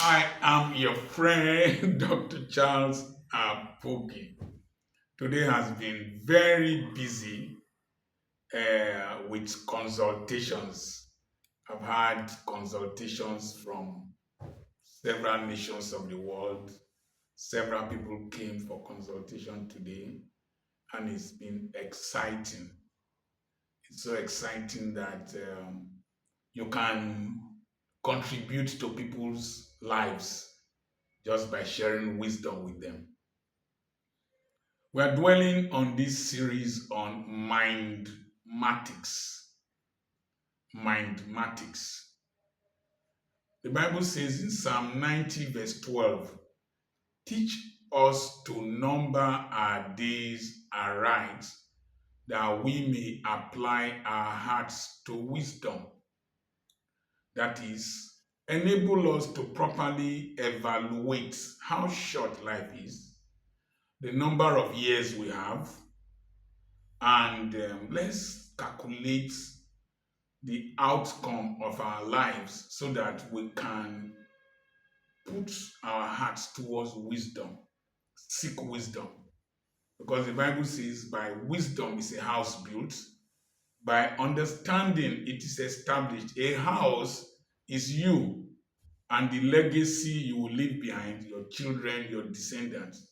I am your friend, Dr. Charles Apoki. Today has been very busy with consultations. I've had consultations from several nations of the world. Several people came for consultation today, and it's been exciting. It's so exciting that you can contribute to people's lives just by sharing wisdom with them. We are dwelling on this series on mindmatics. Mindmatics. The Bible says in Psalm 90, verse 12, teach us to number our days aright, that we may apply our hearts to wisdom. That is, enable us to properly evaluate how short life is, the number of years we have, and let's calculate the outcome of our lives so that we can put our hearts towards wisdom, seek wisdom. Because the Bible says, by wisdom is a house built, by understanding it is established. A house is you and the legacy you will leave behind, your children, your descendants,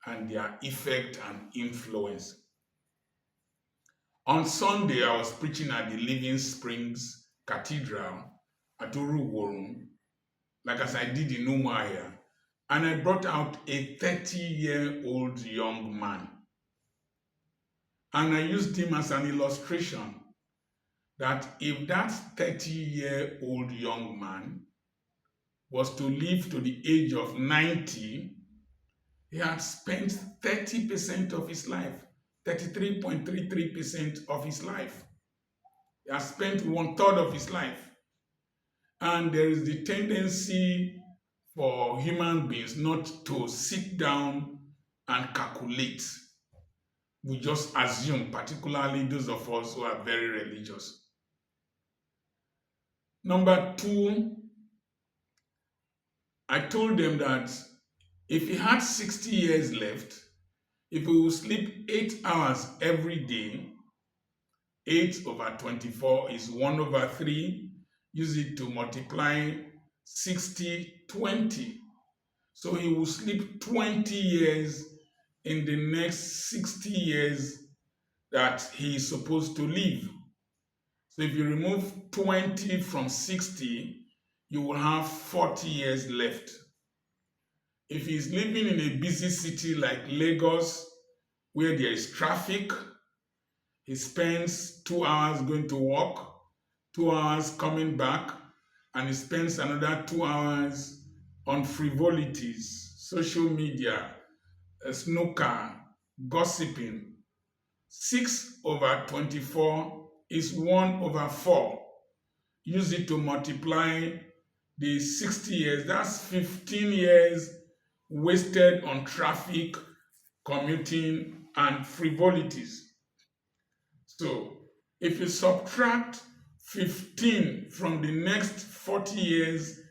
and their effect and influence. On Sunday, I was preaching at the Living Springs Cathedral at Uruguarum, like as I did in Umuahia, and I brought out a 30-year-old young man. And I used him as an illustration that if that 30-year-old young man was to live to the age of 90, he had spent 30% of his life, 33.33% of his life. He has spent 1/3 of his life. And there is the tendency for human beings not to sit down and calculate. We just assume, particularly those of us who are very religious. Number two, I told them that if he had 60 years left, if he will sleep 8 hours every day, 8 over 24 is 1/3. Use it to multiply 60, 20. So he will sleep 20 years in the next 60 years that he is supposed to live. So if you remove 20 from 60, you will have 40 years left. If he's living in a busy city like Lagos, where there is traffic, he spends 2 hours going to work, 2 hours coming back, and he spends another 2 hours on frivolities, social media, snooker, gossiping. 6 over 24 is 1/4. Use it to multiply the 60 years. That's 15 years wasted on traffic, commuting, and frivolities. So if you subtract 15 from the next 40 years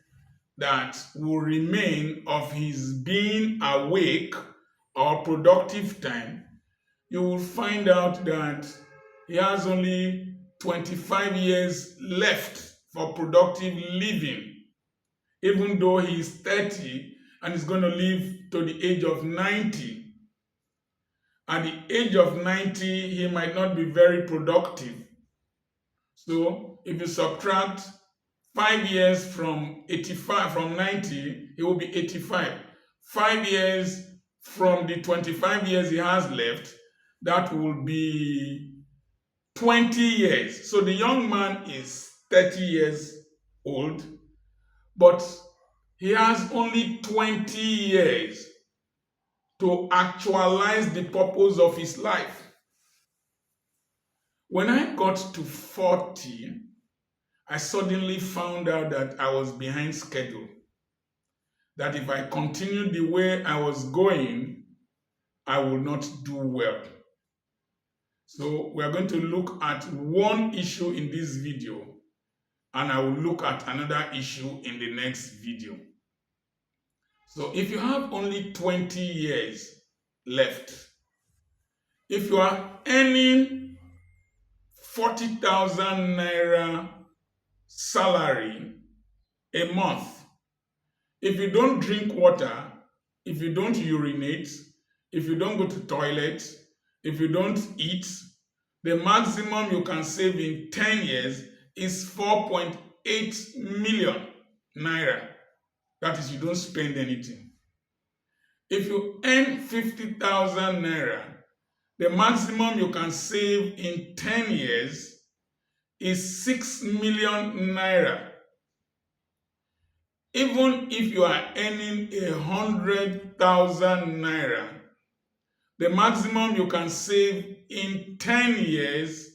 that will remain of his being awake or productive time, you will find out that he has only 25 years left for productive living, even though he is 30 and is going to live to the age of 90. At the age of 90, he might not be very productive. So if you subtract 5 years from 85, from 90, he will be 85. 5 years from the 25 years he has left, that will be 20 years. So the young man is 30 years old, but he has only 20 years to actualize the purpose of his life. When I got to 40, I suddenly found out that I was behind schedule. That if I continued the way I was going, I would not do well. So we are going to look at one issue in this video, and I will look at another issue in the next video. So if you have only 20 years left, if you are earning 40,000 naira salary a month, if you don't drink water, if you don't urinate, if you don't go to toilet, if you don't eat, the maximum you can save in 10 years is 4.8 million naira. That is, you don't spend anything. If you earn 50,000 naira, the maximum you can save in 10 years is 6 million naira. Even if you are earning 100,000 naira, the maximum you can save in 10 years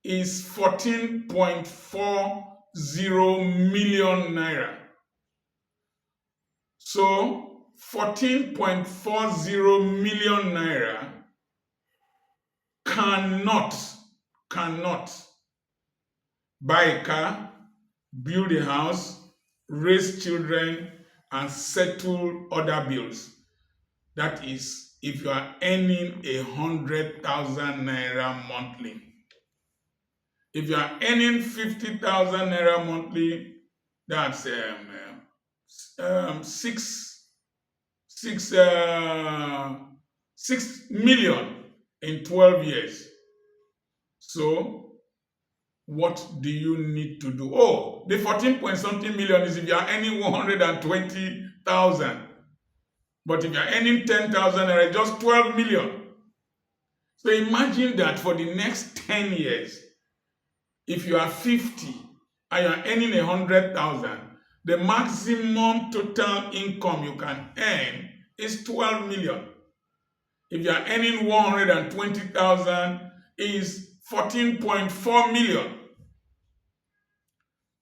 is 14.40 million naira. So 14.40 million naira cannot buy a car, build a house, raise children, and settle other bills. That is, if you are earning 100,000 naira monthly. If you are earning 50,000 naira monthly, that's six, 6 million in 12 years. So what do you need to do? Oh, the 14 point something million is if you are earning 120,000. But if you are earning 10,000 naira, just 12 million. So imagine that for the next 10 years, if you are 50 and you are earning 100,000, the maximum total income you can earn is 12 million. If you are earning 120,000, is 14.4 million.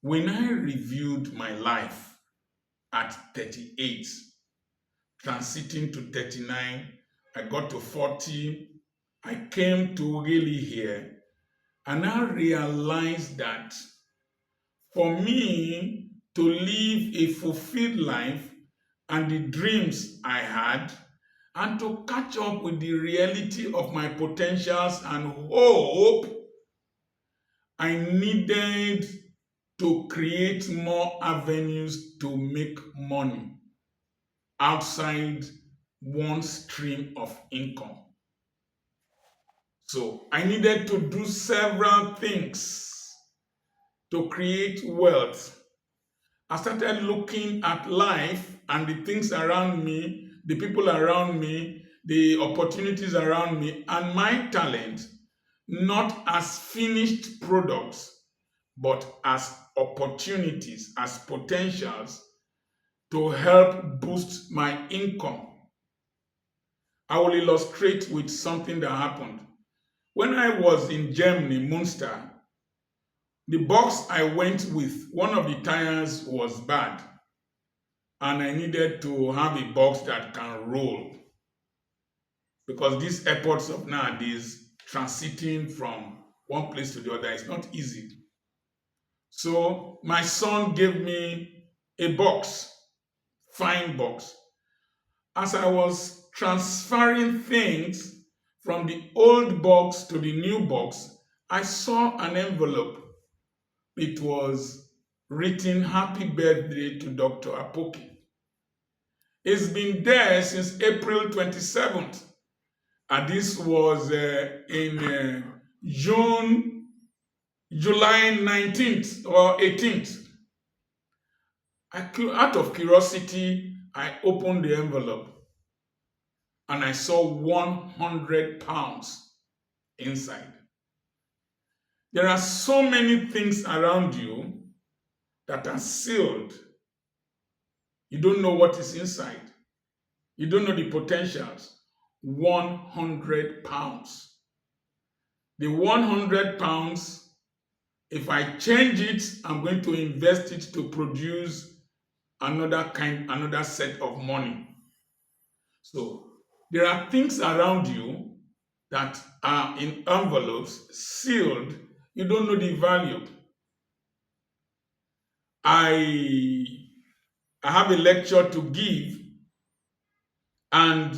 When I reviewed my life at 38, transiting to 39, I got to 40, I came to really here, and I realized that for me to live a fulfilled life and the dreams I had, and to catch up with the reality of my potentials and hope, I needed to create more avenues to make money outside one stream of income. So I needed to do several things to create wealth. I started looking at life and the things around me, the people around me, the opportunities around me, and my talent, not as finished products, but as opportunities, as potentials to help boost my income. I will illustrate with something that happened. When I was in Germany, Munster, the box I went with, one of the tires was bad, and I needed to have a box that can roll, because these airports of nowadays, transiting from one place to the other is not easy. So my son gave me a box, fine box. As I was transferring things from the old box to the new box, I saw an envelope. It was written "Happy Birthday to Dr. Apoki." It's been there since April 27th, and this was in July 19th or 18th. Out of curiosity, I opened the envelope and I saw 100 pounds inside. There are so many things around you that are sealed. You don't know what is inside. You don't know the potentials. 100 pounds. The 100 pounds, if I change it, I'm going to invest it to produce another set of money. So there are things around you that are in envelopes, sealed. You don't know the value. I have a lecture to give And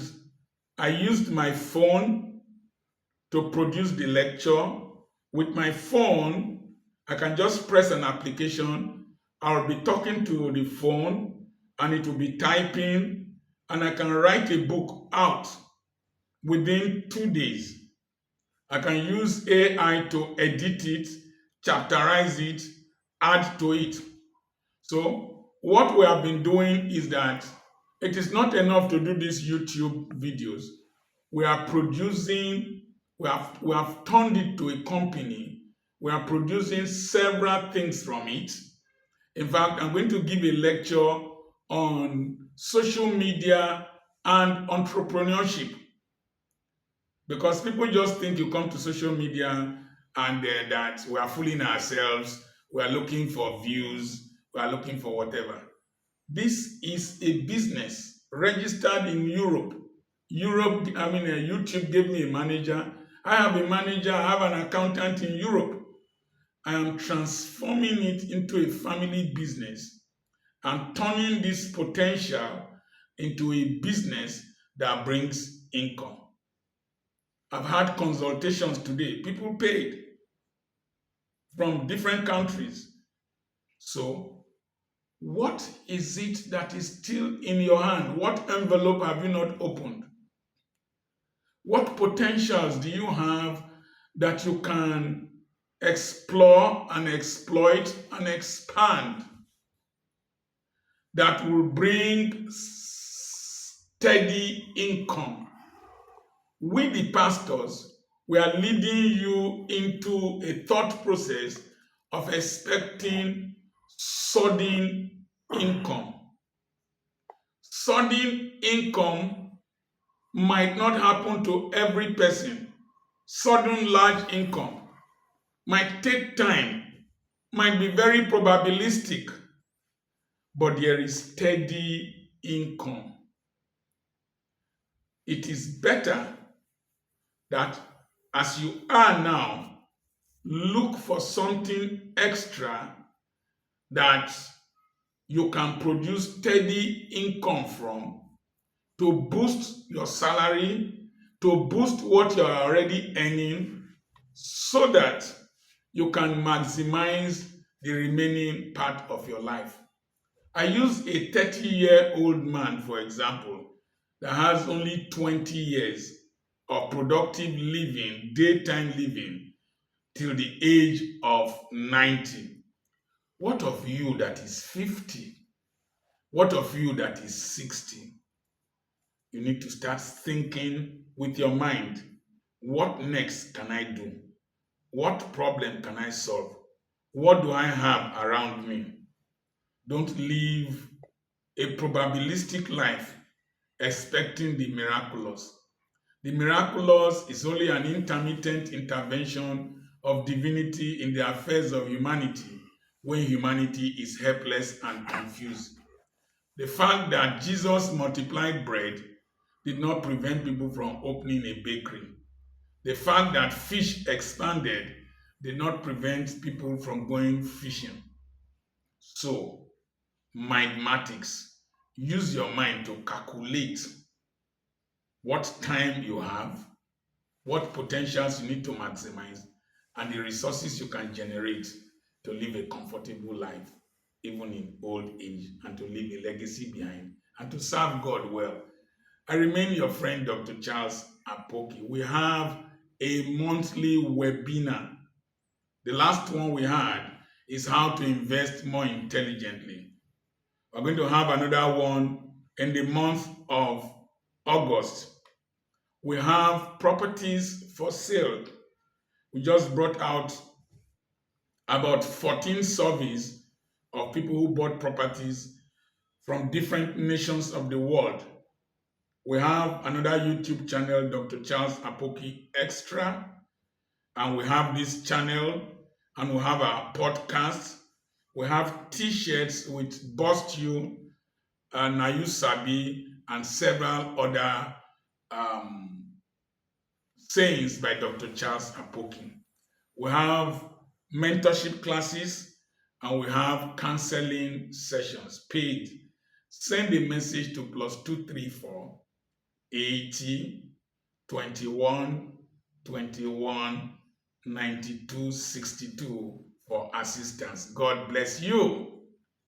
I used my phone to produce the lecture. With my phone, I can just press an application. I'll be talking to the phone and it will be typing, and I can write a book out within 2 days. I can use AI to edit it, chapterize it, add to it. So what we have been doing is that it is not enough to do these YouTube videos. We are producing, we have turned it to a company. We are producing several things from it. In fact, I'm going to give a lecture on social media and entrepreneurship, because people just think you come to social media and that we are fooling ourselves, we are looking for views, we are looking for whatever. This is a business registered in Europe. YouTube gave me a manager. I have a manager, I have an accountant in Europe. I am transforming it into a family business and turning this potential into a business that brings income. I've had consultations today. People paid from different countries. So, what is it that is still in your hand? What envelope have you not opened? What potentials do you have that you can explore and exploit and expand that will bring steady income? We, the pastors, we are leading you into a thought process of expecting sudden income. Sudden income might not happen to every person. Sudden large income might take time, might be very probabilistic, but there is steady income. It is better that as you are now, look for something extra that you can produce steady income from, to boost your salary, to boost what you are already earning, so that you can maximize the remaining part of your life. I use a 30-year-old man, for example, that has only 20 years of productive living, daytime living, till the age of 90. What of you that is 50? What of you that is 60? You need to start thinking with your mind. What next can I do? What problem can I solve? What do I have around me? Don't live a probabilistic life expecting the miraculous. The miraculous is only an intermittent intervention of divinity in the affairs of humanity when humanity is helpless and confused. The fact that Jesus multiplied bread did not prevent people from opening a bakery. The fact that fish expanded did not prevent people from going fishing. So, MINDMATICS, use your mind to calculate what time you have, what potentials you need to maximize, and the resources you can generate to live a comfortable life, even in old age, and to leave a legacy behind, and to serve God well. I remain your friend, Dr. Charles Apoki. We have a monthly webinar. The last one we had is how to invest more intelligently. We're going to have another one in the month of August. We have properties for sale. We just brought out about 14 surveys of people who bought properties from different nations of the world. We have another YouTube channel, Dr. Charles Apoki Extra, and we have this channel, and we have our podcast. We have t-shirts with Bust You, Now You Sabi, and several other sayings by Dr. Charles Apoki. We have mentorship classes, and we have counseling sessions paid. Send a message to +234 80 21 21 92 62 for assistance. God bless you.